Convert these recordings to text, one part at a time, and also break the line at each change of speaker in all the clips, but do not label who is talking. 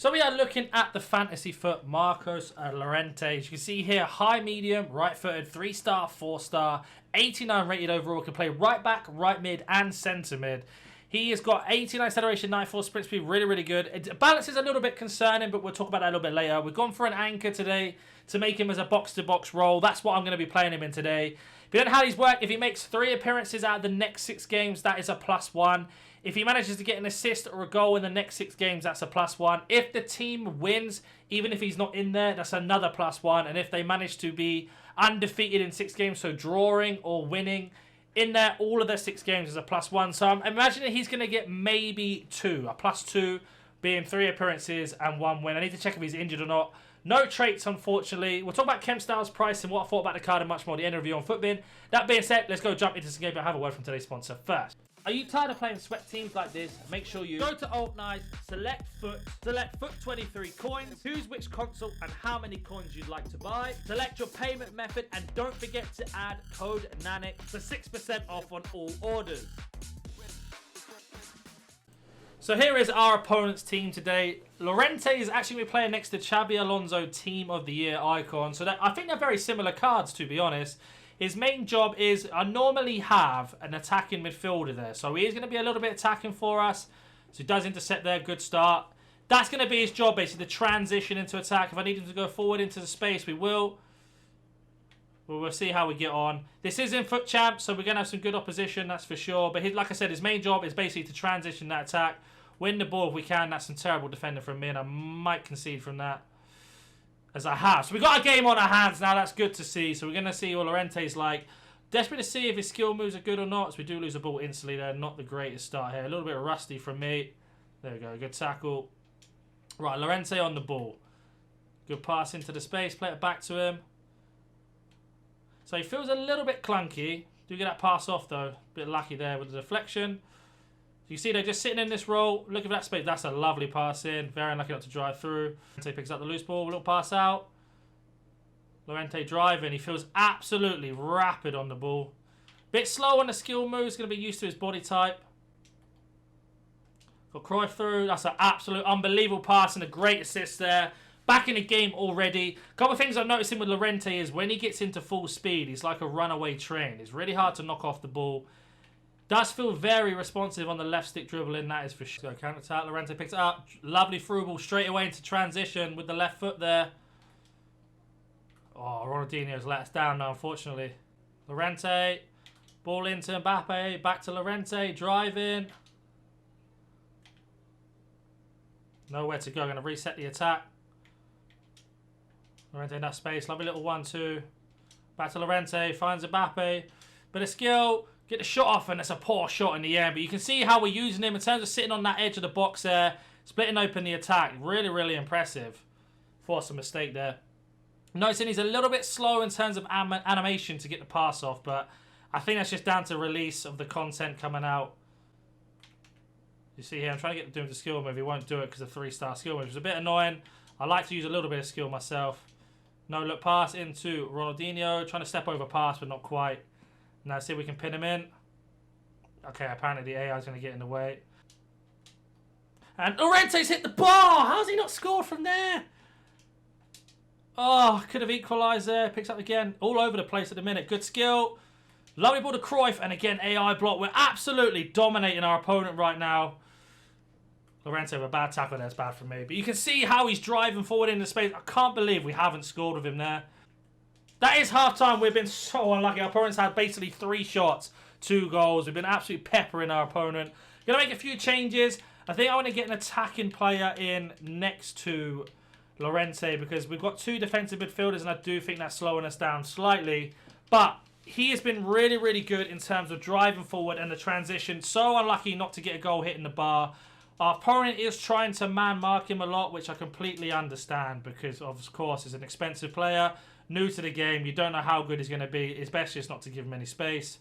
So we are looking at the fantasy foot Marcos Llorente. As you can see here, high, medium, right-footed, 3-star, 4-star, 89 rated overall. Can play right back, right mid, and centre mid. He has got 89 acceleration, 94 sprint speed, really, really good. It balance is a little bit concerning, but we'll talk about that a little bit later. We've gone for an anchor today to make him as a box-to-box role. That's what I'm going to be playing him in today. If you don't know how these work, if he makes 3 appearances out of the next 6 games, that is a +1. If he manages to get an assist or a goal in the next 6 games, that's a +1. If the team wins, even if he's not in there, that's another +1. And if they manage to be undefeated in 6 games, so drawing or winning, in there, all of their 6 games is a +1. So I'm imagining he's going to get maybe 2, a +2, being 3 appearances and 1 win. I need to check if he's injured or not. No traits, unfortunately. We'll talk about Kemp Styles' price and what I thought about the card and much more at the end of the review on Footbin. That being said, let's go jump into some game, but have a word from today's sponsor first. Are you tired of playing sweat teams like this? Make sure you go to Alt Nice, select Foot 23 coins, choose which console and how many coins you'd like to buy, select your payment method, and don't forget to add code NaNNiK for 6% off on all orders. So here is our opponent's team today. Llorente is actually going to be playing next to Xabi Alonso Team of the Year icon. So I think they're very similar cards, to be honest. His main job is, I normally have an attacking midfielder there. So he is going to be a little bit attacking for us. So he does intercept there, good start. That's going to be his job, basically, the transition into attack. If I need him to go forward into the space, we will. We'll see how we get on. This is in Foot Champ, so we're going to have some good opposition, that's for sure. But like I said, his main job is basically to transition that attack. Win the ball if we can. That's some terrible defending from me, and I might concede from that. As I have. So we've got a game on our hands now. That's good to see. So we're going to see what Llorente's like. Desperate to see if his skill moves are good or not. So we do lose the ball instantly there. Not the greatest start here. A little bit rusty from me. There we go. Good tackle. Right, Llorente on the ball. Good pass into the space. Play it back to him. So he feels a little bit clunky. Do get that pass off though. Bit lucky there with the deflection. So you see they're just sitting in this role, looking for that space. That's a lovely pass in. Very unlucky not to drive through. Llorente picks up the loose ball, a little pass out. Llorente driving. He feels absolutely rapid on the ball. Bit slow on the skill moves. Going to be used to his body type. Got Cruyff through. That's an absolute unbelievable pass and a great assist there. Back in the game already. A couple of things I'm noticing with Llorente is when he gets into full speed, he's like a runaway train. It's really hard to knock off the ball. Does feel very responsive on the left stick dribbling, that is for sure. So counter attack, Llorente picks it up. Lovely through ball straight away into transition with the left foot there. Oh, Ronaldinho's let us down now, unfortunately. Llorente, ball into Mbappe, back to Llorente, driving. Nowhere to go, going to reset the attack. Llorente in that space, lovely little 1-2. Back to Llorente, finds Mbappe. Bit of skill. Get the shot off, and it's a poor shot in the end. But you can see how we're using him in terms of sitting on that edge of the box there. Splitting open the attack. Really, really impressive. Forced a mistake there. Noticing he's a little bit slow in terms of animation to get the pass off. But I think that's just down to release of the content coming out. You see here, I'm trying to get him to do the skill move. He won't do it because of 3-star skill move. It's a bit annoying. I like to use a little bit of skill myself. No look pass into Ronaldinho. Trying to step over pass, but not quite. Now see if we can pin him in. Okay, apparently the AI is going to get in the way. And Llorente's hit the bar! How's he not scored from there? Oh, could have equalised there. Picks up again. All over the place at the minute. Good skill. Lovely ball to Cruyff. And again, AI block. We're absolutely dominating our opponent right now. Llorente with a bad tackle there. It's bad for me. But you can see how he's driving forward into space. I can't believe we haven't scored with him there. That is half-time. We've been so unlucky. Our opponent's had basically 3 shots, 2 goals. We've been absolutely peppering our opponent. Going to make a few changes. I think I want to get an attacking player in next to Llorente because we've got 2 defensive midfielders and I do think that's slowing us down slightly. But he has been really, really good in terms of driving forward and the transition. So unlucky not to get a goal hitting the bar. Our opponent is trying to man-mark him a lot, which I completely understand because, of course, he's an expensive player. New to the game, you don't know how good he's going to be. It's best just not to give him any space.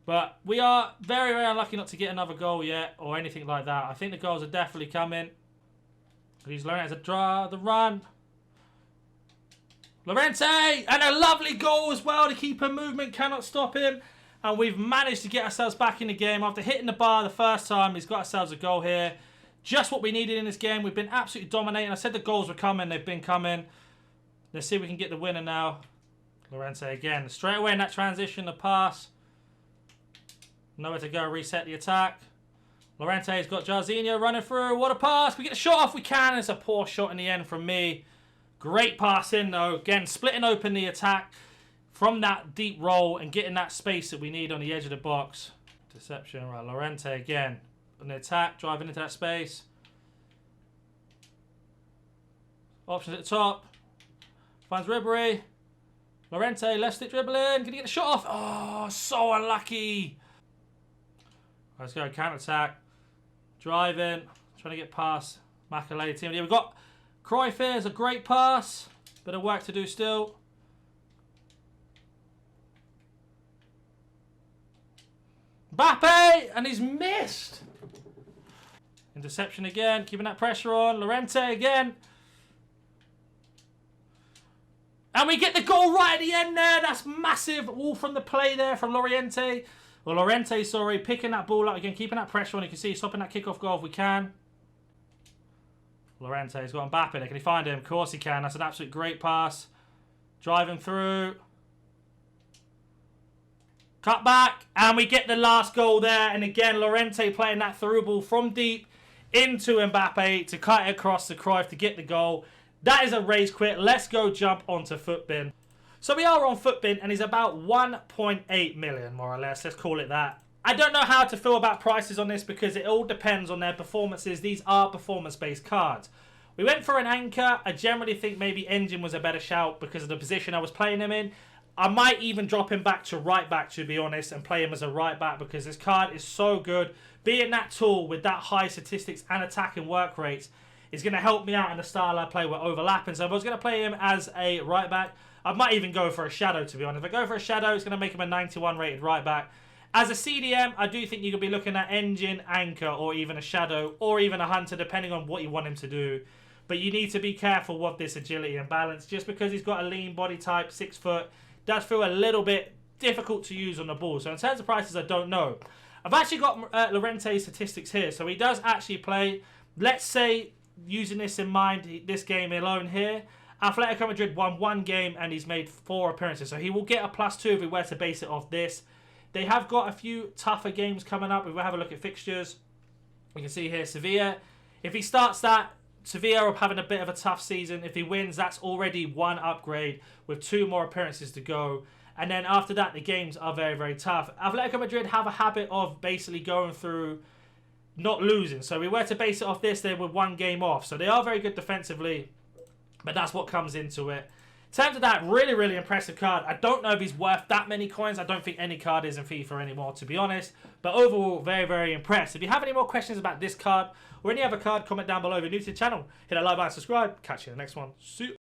But we are very, very unlucky not to get another goal yet or anything like that. I think the goals are definitely coming. He's learning how to draw the run. Llorente! And a lovely goal as well. The keeper movement cannot stop him. And we've managed to get ourselves back in the game. After hitting the bar the first time, he's got ourselves a goal here. Just what we needed in this game. We've been absolutely dominating. I said the goals were coming. They've been coming. Let's see if we can get the winner now. Llorente again. Straight away in that transition, the pass. Nowhere to go. Reset the attack. Llorente's got Jarzinho running through. What a pass. We get the shot off. We can. It's a poor shot in the end from me. Great pass in, though. Again, splitting open the attack from that deep roll and getting that space that we need on the edge of the box. Deception. Right, Llorente again. On the attack, driving into that space. Options at the top. Finds Ribery. Llorente, left stick dribbling. Can he get the shot off? Oh, so unlucky. Let's go, counter-attack. Driving. Trying to get past Makelele team. Yeah, we've got Cruyff here. It's a great pass. Bit of work to do still. Mbappe! And he's missed. Interception again. Keeping that pressure on. Llorente again. And we get the goal right at the end there. That's massive. All from the play there from Llorente. Well, Llorente, sorry. Picking that ball up again. Keeping that pressure on. You can see stopping that kickoff goal if we can. Llorente's got Mbappe there. Can he find him? Of course he can. That's an absolute great pass. Driving through. Cut back. And we get the last goal there. And again, Llorente playing that through ball from deep into Mbappe to cut it across the Cruyff to get the goal. That is a race quit. Let's go jump onto Footbin. So we are on Footbin and he's about 1.8 million, more or less. Let's call it that. I don't know how to feel about prices on this because it all depends on their performances. These are performance-based cards. We went for an anchor. I generally think maybe Engine was a better shout because of the position I was playing him in. I might even drop him back to right back, to be honest, and play him as a right back because this card is so good. Being that tool with that high statistics and attacking work rates is going to help me out in the style I play with overlapping. So if I was going to play him as a right back, I might even go for a shadow, to be honest. If I go for a shadow, it's going to make him a 91 rated right back. As a CDM, I do think you could be looking at Engine, Anchor, or even a shadow, or even a hunter, depending on what you want him to do. But you need to be careful with this agility and balance. Just because he's got a lean body type, 6 foot, does feel a little bit difficult to use on the ball. So in terms of prices, I don't know. I've actually got Llorente's statistics here. So he does actually play, let's say, using this in mind, this game alone here, Atletico Madrid won 1 game and he's made 4 appearances. So he will get a +2 if we were to base it off this. They have got a few tougher games coming up. If we have a look at fixtures, we can see here Sevilla. If he starts that, Sevilla are having a bit of a tough season. If he wins, that's already 1 upgrade with 2 more appearances to go. And then after that, the games are very, very tough. Atletico Madrid have a habit of basically going through not losing. So we were to base it off this, they were 1 game off. So they are very good defensively, but that's what comes into it. In terms of that, really, really impressive card. I don't know if he's worth that many coins. I don't think any card is in FIFA anymore, to be honest. But overall, very, very impressed. If you have any more questions about this card or any other card, comment down below. If you're new to the channel, hit that like button, subscribe. Catch you in the next one. See you.